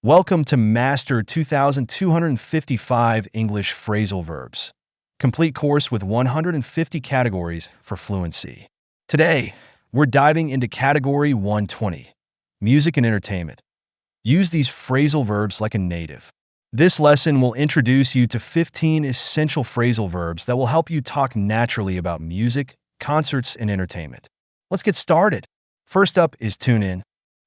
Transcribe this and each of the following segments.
Welcome to Master 2255 English Phrasal Verbs, complete course with 150 categories for fluency. Today, we're diving into Category 120, Music and Entertainment. Use these phrasal verbs like a native. This lesson will introduce you to 15 essential phrasal verbs that will help you talk naturally about music, concerts, and entertainment. Let's get started. First up is tune in.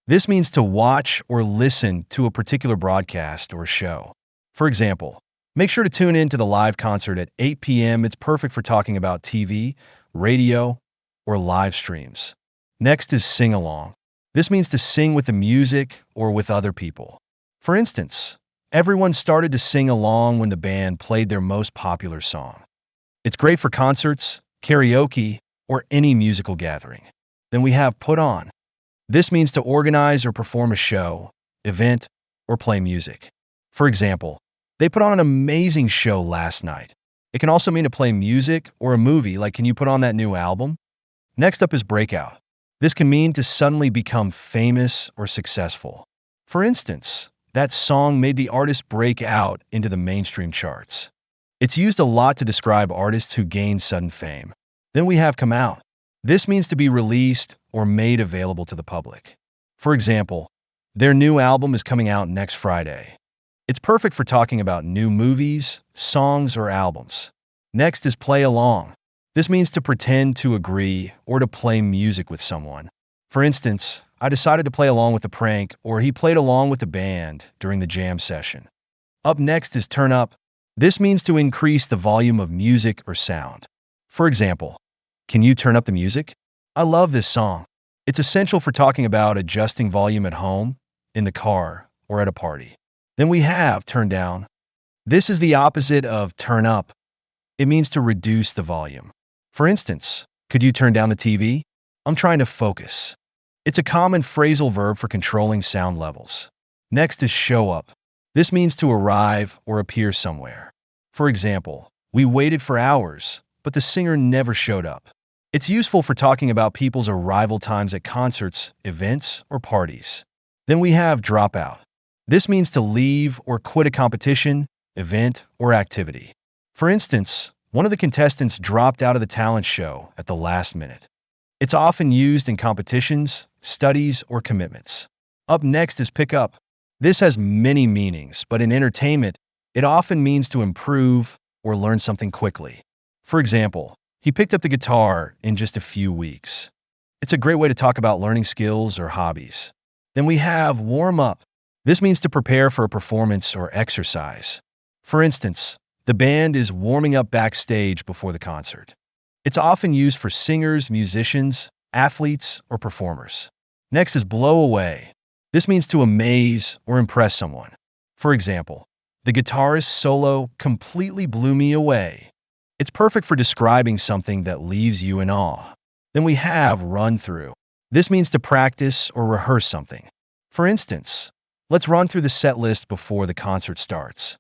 This means to watch or listen to a particular broadcast or show. For example, make sure to tune in to the live concert at 8 p.m. It's perfect for talking about TV, radio, or live streams. Next is sing along. This means to sing with the music or with other people. For instance, everyone started to sing along when the band played their most popular song. It's great for concerts, karaoke, or any musical gathering. Then we have put on. This means to organize or perform a show, event, or play music. For example, they put on an amazing show last night. It can also mean to play music or a movie, like can you put on that new album? Next up is breakout. This can mean to suddenly become famous or successful. For instance, that song made the artist break out into the mainstream charts. It's used a lot to describe artists who gain sudden fame. Then we have come out. This means to be released or made available to the public. For example, their new album is coming out next Friday. It's perfect for talking about new movies, songs, or albums. Next is play along. This means to pretend to agree or to play music with someone. For instance, I decided to play along with the prank, or he played along with the band during the jam session. Up next is turn up. This means to increase the volume of music or sound. For example, can you turn up the music? I love this song. It's essential for talking about adjusting volume at home, in the car, or at a party. Then we have turn down. This is the opposite of turn up. It means to reduce the volume. For instance, could you turn down the TV? I'm trying to focus. It's a common phrasal verb for controlling sound levels. Next is show up. This means to arrive or appear somewhere. For example, we waited for hours, but the singer never showed up. It's useful for talking about people's arrival times at concerts, events, or parties. Then we have drop out. This means to leave or quit a competition, event, or activity. For instance, one of the contestants dropped out of the talent show at the last minute. It's often used in competitions, studies, or commitments. Up next is pick up. This has many meanings, but in entertainment, it often means to improve or learn something quickly. For example, he picked up the guitar in just a few weeks. It's a great way to talk about learning skills or hobbies. Then we have warm up. This means to prepare for a performance or exercise. For instance, the band is warming up backstage before the concert. It's often used for singers, musicians, athletes, or performers. Next is blow away. This means to amaze or impress someone. For example, the guitarist's solo completely blew me away. It's perfect for describing something that leaves you in awe. Then we have run through. This means to practice or rehearse something. For instance, let's run through the set list before the concert starts.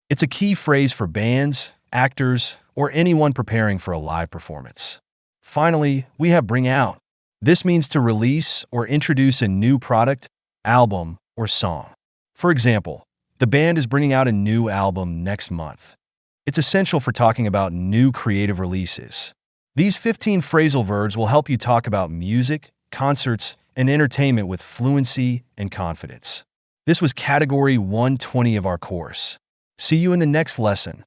It's a key phrase for bands, actors, or anyone preparing for a live performance. Finally, we have bring out. This means to release or introduce a new product, album, or song. For example, the band is bringing out a new album next month. It's essential for talking about new creative releases. These 15 phrasal verbs will help you talk about music, concerts, and entertainment with fluency and confidence. This was Category 120 of our course. See you in the next lesson.